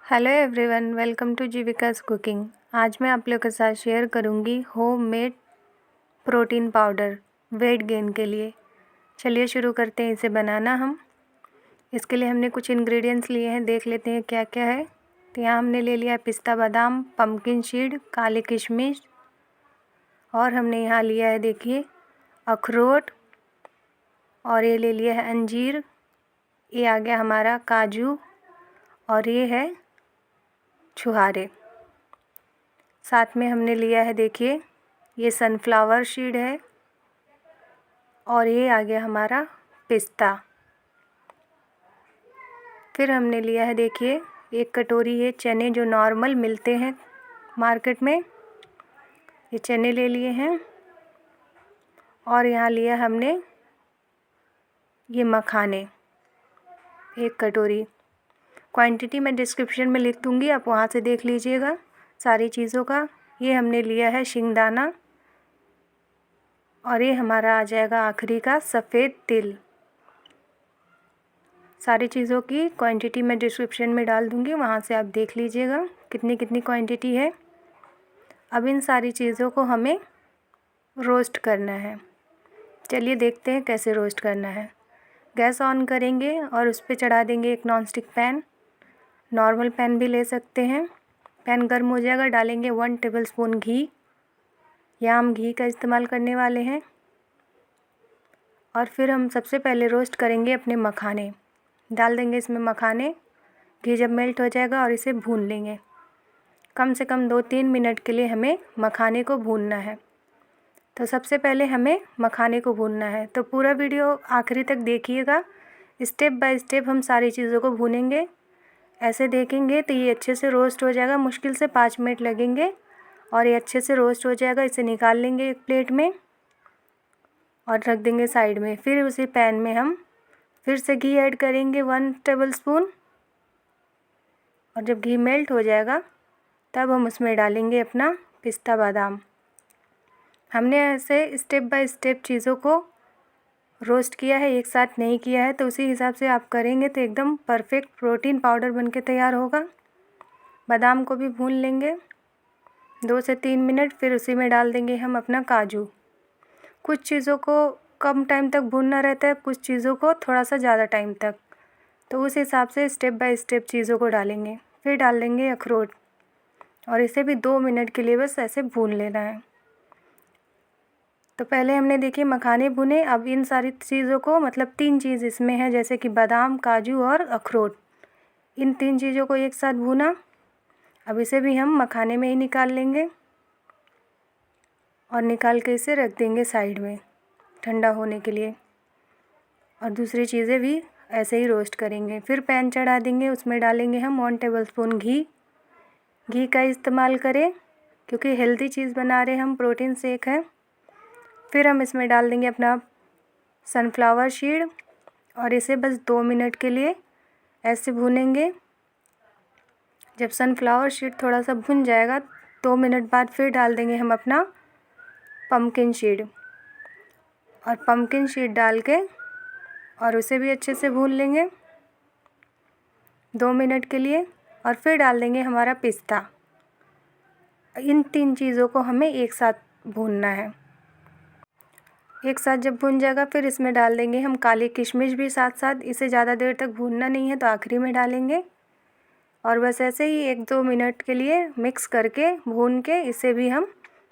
Hello everyone, welcome to Jeevika's cooking. आज मैं आप लोग के साथ शेयर करूंगी homemade protein powder weight gain के लिए। चलिए शुरू करते हैं इसे बनाना हम। इसके लिए हमने कुछ इंग्रेडिएंट्स लिए हैं, देख लेते हैं क्या क्या है। तो यहाँ हमने ले लिया है पिस्ता बादाम, पम्पकिन सीड, काली किशमिश, और हमने यहाँ लिया है देखिए अखरोट, और ये ले लिया है अंजीर, ये आ गया हमारा काजू, और ये है छुहारे। साथ में हमने लिया है देखिए ये सनफ्लावर सीड है, और ये आ गया हमारा पिस्ता। फिर हमने लिया है देखिए 1 कटोरी ये चने जो नॉर्मल मिलते हैं मार्केट में, ये चने ले लिए हैं। और यहाँ लिया हमने ये मखाने 1 कटोरी। क्वांटिटी मैं डिस्क्रिप्शन में लिख दूँगी, आप वहाँ से देख लीजिएगा सारी चीज़ों का। ये हमने लिया है शिंगदाना, और ये हमारा आ जाएगा आखिरी का सफ़ेद तिल। सारी चीज़ों की क्वांटिटी मैं डिस्क्रिप्शन में डाल दूँगी, वहाँ से आप देख लीजिएगा कितनी कितनी क्वांटिटी है। अब इन सारी चीज़ों को हमें रोस्ट करना है। चलिए देखते हैं कैसे रोस्ट करना है। गैस ऑन करेंगे और उस पर चढ़ा देंगे एक नॉनस्टिक पैन। नॉर्मल पैन भी ले सकते हैं। पैन गर्म हो जाएगा, डालेंगे 1 टेबलस्पून घी। यहाँ हम घी का इस्तेमाल करने वाले हैं। और फिर हम सबसे पहले रोस्ट करेंगे अपने मखाने, डाल देंगे इसमें मखाने। घी जब मेल्ट हो जाएगा और इसे भून लेंगे। कम से कम 2-3 मिनट के लिए हमें मखाने को भूनना है। तो सबसे पहले हमें मखाने को भूनना है, तो पूरा वीडियो आखिरी तक देखिएगा। स्टेप बाय स्टेप हम सारी चीज़ों को भूनेंगे। ऐसे देखेंगे तो ये अच्छे से रोस्ट हो जाएगा, मुश्किल से 5 मिनट लगेंगे और ये अच्छे से रोस्ट हो जाएगा। इसे निकाल लेंगे एक प्लेट में और रख देंगे साइड में। फिर उसी पैन में हम फिर से घी ऐड करेंगे 1 टेबलस्पून, और जब घी मेल्ट हो जाएगा तब हम उसमें डालेंगे अपना पिस्ता बादाम। हमने ऐसे स्टेप बाय स्टेप चीज़ों को रोस्ट किया है, एक साथ नहीं किया है, तो उसी हिसाब से आप करेंगे तो एकदम परफेक्ट प्रोटीन पाउडर बनके तैयार होगा। बादाम को भी भून लेंगे 2 से 3 मिनट। फिर उसी में डाल देंगे हम अपना काजू। कुछ चीज़ों को कम टाइम तक भूनना रहता है, कुछ चीज़ों को थोड़ा सा ज़्यादा टाइम तक, तो उस हिसाब से स्टेप बाय स्टेप चीज़ों को डालेंगे। फिर डाल देंगे अखरोट, और इसे भी 2 मिनट के लिए बस ऐसे भून लेना है। तो पहले हमने देखिए मखाने भुने, अब इन सारी चीज़ों को, मतलब 3 चीज़ इसमें है जैसे कि बादाम, काजू और अखरोट, इन 3 चीज़ों को एक साथ भुना। अब इसे भी हम मखाने में ही निकाल लेंगे और निकाल के इसे रख देंगे साइड में ठंडा होने के लिए। और दूसरी चीज़ें भी ऐसे ही रोस्ट करेंगे। फिर पैन चढ़ा देंगे, उसमें डालेंगे हम 1 टेबलस्पून घी। घी का इस्तेमाल करें क्योंकि हेल्दी चीज़ बना रहे हम, प्रोटीन शेक है। फिर हम इसमें डाल देंगे अपना सनफ्लावर सीड, और इसे बस 2 मिनट के लिए ऐसे भूनेंगे। जब सनफ्लावर सीड थोड़ा सा भुन जाएगा 2 मिनट बाद फिर डाल देंगे हम अपना पम्पकिन सीड, और पम्पकिन सीड डाल के और उसे भी अच्छे से भून लेंगे 2 मिनट के लिए। और फिर डाल देंगे हमारा पिस्ता। इन 3 चीज़ों को हमें एक साथ भूनना है। एक साथ जब भुन जाएगा फिर इसमें डाल देंगे हम काली किशमिश भी साथ साथ। इसे ज़्यादा देर तक भूनना नहीं है, तो आखिरी में डालेंगे। और बस ऐसे ही 1-2 मिनट के लिए मिक्स करके भून के इसे भी हम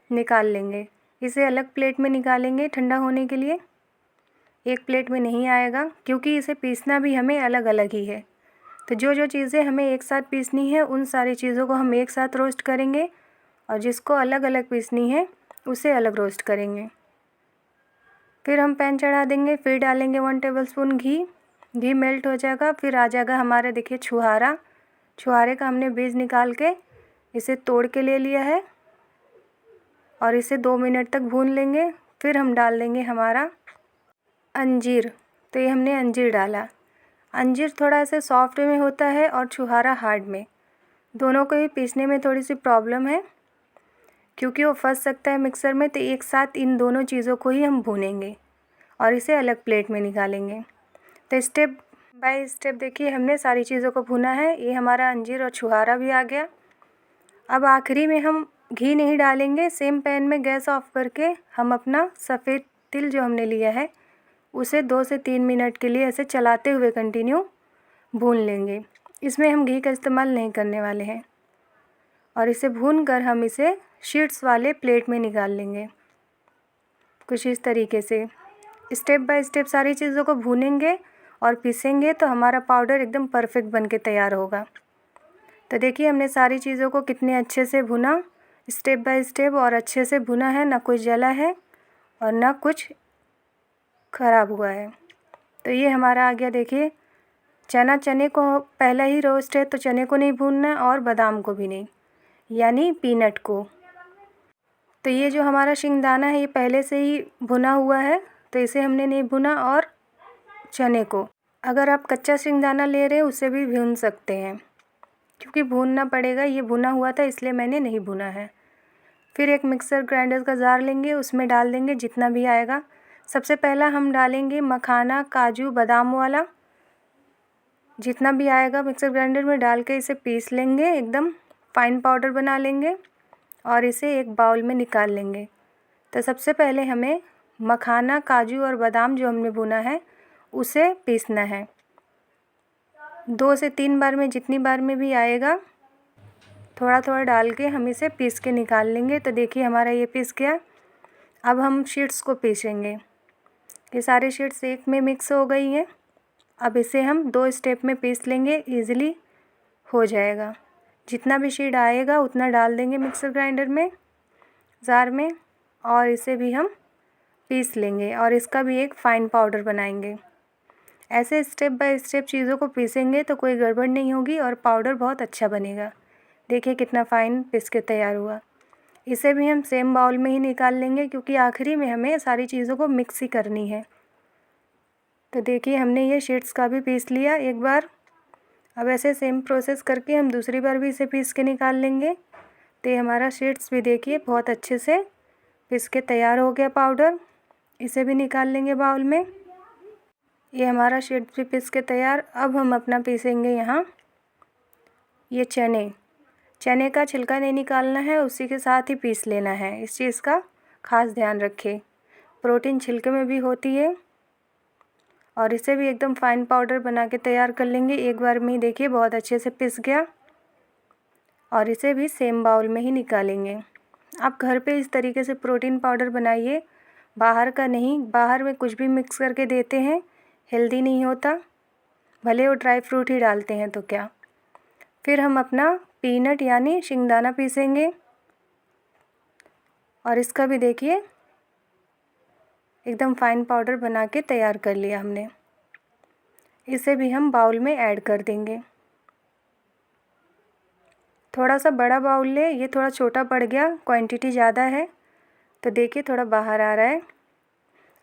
निकाल लेंगे। इसे अलग प्लेट में निकालेंगे ठंडा होने के लिए, एक प्लेट में नहीं आएगा क्योंकि इसे पीसना भी हमें अलग अलग ही है। तो जो जो चीज़ें हमें एक साथ पीसनी है उन सारी चीज़ों को हम एक साथ रोस्ट करेंगे, और जिसको अलग अलग पीसनी है उसे अलग रोस्ट करेंगे। फिर हम पैन चढ़ा देंगे, फिर डालेंगे 1 टेबलस्पून घी। घी मेल्ट हो जाएगा, फिर आ जाएगा हमारा देखिए छुहारा। छुहारे का हमने बीज निकाल के इसे तोड़ के ले लिया है, और इसे 2 मिनट तक भून लेंगे। फिर हम डाल देंगे हमारा अंजीर। तो ये हमने अंजीर डाला। अंजीर थोड़ा ऐसे सॉफ्ट में होता है और छुहारा हार्ड में। दोनों को ही पीसने में थोड़ी सी प्रॉब्लम है क्योंकि वो फंस सकता है मिक्सर में, तो एक साथ इन दोनों चीज़ों को ही हम भूनेंगे और इसे अलग प्लेट में निकालेंगे। तो स्टेप बाय स्टेप देखिए हमने सारी चीज़ों को भुना है। ये हमारा अंजीर और छुहारा भी आ गया। अब आखिरी में हम घी नहीं डालेंगे। सेम पैन में गैस ऑफ करके हम अपना सफ़ेद तिल जो हमने लिया है उसे 2 से 3 मिनट के लिए ऐसे चलाते हुए कंटिन्यू भून लेंगे। इसमें हम घी का इस्तेमाल नहीं करने वाले हैं और इसे भून कर हम इसे शीट्स वाले प्लेट में निकाल लेंगे। कुछ इस तरीके से स्टेप बाय स्टेप सारी चीज़ों को भूनेंगे और पीसेंगे तो हमारा पाउडर एकदम परफेक्ट बन के तैयार होगा। तो देखिए हमने सारी चीज़ों को कितने अच्छे से भुना, स्टेप बाय स्टेप, और अच्छे से भुना है, ना कुछ जला है और ना कुछ ख़राब हुआ है। तो ये हमारा आ गया। देखिए चने को पहले ही रोस्ट है तो चने को नहीं भूनना और बादाम को भी नहीं, यानी पीनट को। तो ये जो हमारा शिंगदाना है ये पहले से ही भुना हुआ है तो इसे हमने नहीं भुना। और चने को अगर आप कच्चा शिंगदाना ले रहे हैं उसे भी भून सकते हैं, क्योंकि भूनना पड़ेगा। ये भुना हुआ था इसलिए मैंने नहीं भुना है। फिर एक मिक्सर ग्राइंडर का जार लेंगे, उसमें डाल देंगे जितना भी आएगा। सबसे पहला हम डालेंगे मखाना, काजू, बादाम वाला, जितना भी आएगा मिक्सर ग्राइंडर में डाल के इसे पीस लेंगे, एकदम फाइन पाउडर बना लेंगे और इसे एक बाउल में निकाल लेंगे। तो सबसे पहले हमें मखाना, काजू और बादाम जो हमने भुना है उसे पीसना है। 2 से 3 बार में, जितनी बार में भी आएगा, थोड़ा थोड़ा डाल के हम इसे पीस के निकाल लेंगे। तो देखिए हमारा ये पीस गया। अब हम शीट्स को पीसेंगे। ये सारे शीट्स एक में मिक्स हो गई हैं। अब इसे हम 2 स्टेप में पीस लेंगे, ईज़िली हो जाएगा। जितना भी शीट आएगा उतना डाल देंगे मिक्सर ग्राइंडर में, जार में, और इसे भी हम पीस लेंगे और इसका भी एक फ़ाइन पाउडर बनाएंगे। ऐसे स्टेप बाय स्टेप चीज़ों को पीसेंगे तो कोई गड़बड़ नहीं होगी और पाउडर बहुत अच्छा बनेगा। देखिए कितना फ़ाइन पीस के तैयार हुआ। इसे भी हम सेम बाउल में ही निकाल लेंगे, क्योंकि आखिरी में हमें सारी चीज़ों को मिक्स ही करनी है। तो देखिए हमने ये शीट्स का भी पीस लिया एक बार। अब ऐसे सेम प्रोसेस करके हम दूसरी बार भी इसे पीस के निकाल लेंगे। तो ये हमारा शीट्स भी देखिए बहुत अच्छे से पीस के तैयार हो गया पाउडर। इसे भी निकाल लेंगे बाउल में। ये हमारा शीट्स भी पीस के तैयार। अब हम अपना पीसेंगे यहाँ ये चने का छिलका नहीं निकालना है, उसी के साथ ही पीस लेना है। इस चीज़ का खास ध्यान रखें, प्रोटीन छिलके में भी होती है। और इसे भी एकदम फ़ाइन पाउडर बना के तैयार कर लेंगे। एक बार में ही देखिए बहुत अच्छे से पिस गया और इसे भी सेम बाउल में ही निकालेंगे। आप घर पे इस तरीके से प्रोटीन पाउडर बनाइए, बाहर का नहीं। बाहर में कुछ भी मिक्स करके देते हैं, हेल्दी नहीं होता, भले वो ड्राई फ्रूट ही डालते हैं तो क्या। फिर हम अपना पीनट यानी शिंगदाना पीसेंगे और इसका भी देखिए एकदम फ़ाइन पाउडर बना के तैयार कर लिया हमने। इसे भी हम बाउल में ऐड कर देंगे। थोड़ा सा बड़ा बाउल ले, ये थोड़ा छोटा पड़ गया, क्वांटिटी ज़्यादा है तो देखिए थोड़ा बाहर आ रहा है।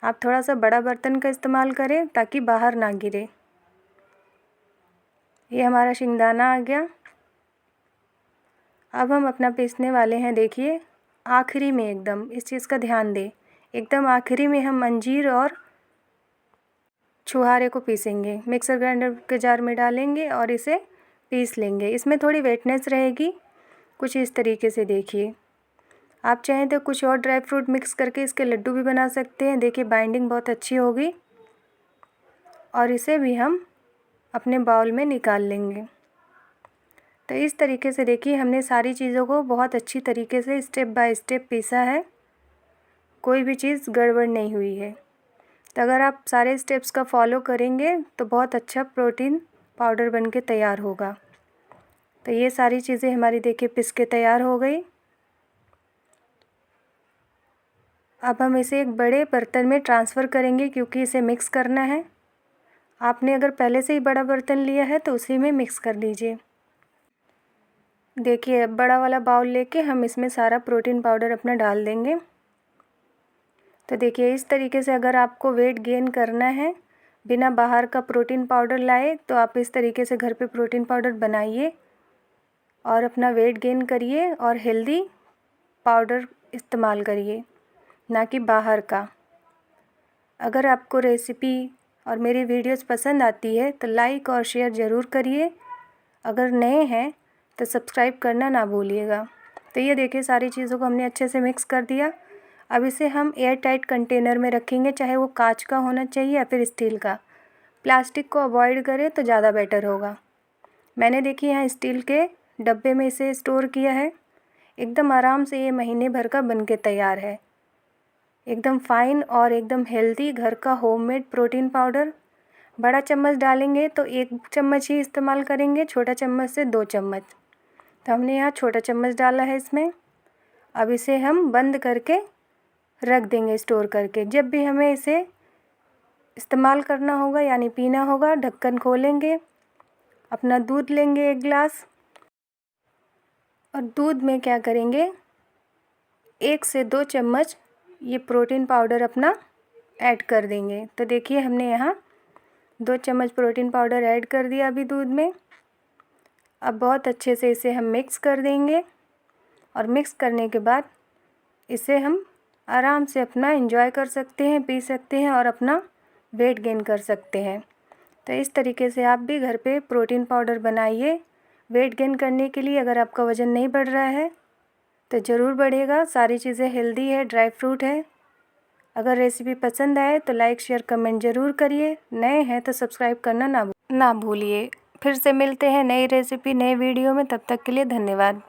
आप थोड़ा सा बड़ा बर्तन का इस्तेमाल करें ताकि बाहर ना गिरे। ये हमारा शिंगदाना आ गया। अब हम अपना पीसने वाले हैं। देखिए आखिरी में एकदम इस चीज़ का ध्यान दें, एकदम आखिरी में हम अंजीर और छुहारे को पीसेंगे। मिक्सर ग्राइंडर के जार में डालेंगे और इसे पीस लेंगे। इसमें थोड़ी वेटनेस रहेगी, कुछ इस तरीके से देखिए। आप चाहें तो कुछ और ड्राई फ्रूट मिक्स करके इसके लड्डू भी बना सकते हैं। देखिए बाइंडिंग बहुत अच्छी होगी। और इसे भी हम अपने बाउल में निकाल लेंगे। तो इस तरीके से देखिए हमने सारी चीज़ों को बहुत अच्छी तरीके से स्टेप बाय स्टेप पीसा है, कोई भी चीज़ गड़बड़ नहीं हुई है। तो अगर आप सारे स्टेप्स का फॉलो करेंगे तो बहुत अच्छा प्रोटीन पाउडर बन के तैयार होगा। तो ये सारी चीज़ें हमारी देखिए पिस के तैयार हो गई। अब हम इसे एक बड़े बर्तन में ट्रांसफ़र करेंगे, क्योंकि इसे मिक्स करना है। आपने अगर पहले से ही बड़ा बर्तन लिया है तो उसी में मिक्स कर लीजिए। देखिए बड़ा वाला बाउल लेके हम इसमें सारा प्रोटीन पाउडर अपना डाल देंगे। तो देखिए इस तरीके से अगर आपको वेट गेन करना है बिना बाहर का प्रोटीन पाउडर लाए, तो आप इस तरीके से घर पे प्रोटीन पाउडर बनाइए और अपना वेट गेन करिए और हेल्दी पाउडर इस्तेमाल करिए, ना कि बाहर का। अगर आपको रेसिपी और मेरी वीडियोस पसंद आती है तो लाइक और शेयर ज़रूर करिए। अगर नए हैं तो सब्सक्राइब करना ना भूलिएगा। तो ये देखिए सारी चीज़ों को हमने अच्छे से मिक्स कर दिया। अब इसे हम एयर टाइट कंटेनर में रखेंगे, चाहे वो कांच का होना चाहिए या फिर स्टील का। प्लास्टिक को अवॉइड करें तो ज़्यादा बेटर होगा। मैंने देखिए यहाँ स्टील के डब्बे में इसे स्टोर किया है। एकदम आराम से ये महीने भर का बन के तैयार है। एकदम फाइन और एकदम हेल्दी घर का होममेड प्रोटीन पाउडर। बड़ा चम्मच डालेंगे तो 1 चम्मच ही इस्तेमाल करेंगे, छोटा चम्मच से 2 चम्मच। तो हमने यहाँ छोटा चम्मच डाला है इसमें। अब इसे हम बंद करके रख देंगे स्टोर करके। जब भी हमें इसे इस्तेमाल करना होगा यानी पीना होगा, ढक्कन खोलेंगे, अपना दूध लेंगे 1 गिलास और दूध में क्या करेंगे 1 से 2 चम्मच ये प्रोटीन पाउडर अपना ऐड कर देंगे। तो देखिए हमने यहाँ 2 चम्मच प्रोटीन पाउडर ऐड कर दिया अभी दूध में। अब बहुत अच्छे से इसे हम मिक्स कर देंगे और मिक्स करने के बाद इसे हम आराम से अपना एंजॉय कर सकते हैं, पी सकते हैं और अपना वेट गेन कर सकते हैं। तो इस तरीके से आप भी घर पे प्रोटीन पाउडर बनाइए वेट गेन करने के लिए। अगर आपका वज़न नहीं बढ़ रहा है तो ज़रूर बढ़ेगा। सारी चीज़ें हेल्दी है, ड्राई फ्रूट है। अगर रेसिपी पसंद आए तो लाइक शेयर कमेंट ज़रूर करिए। नए हैं तो सब्सक्राइब करना ना भूलिए। फिर से मिलते हैं नई रेसिपी नए वीडियो में, तब तक के लिए धन्यवाद।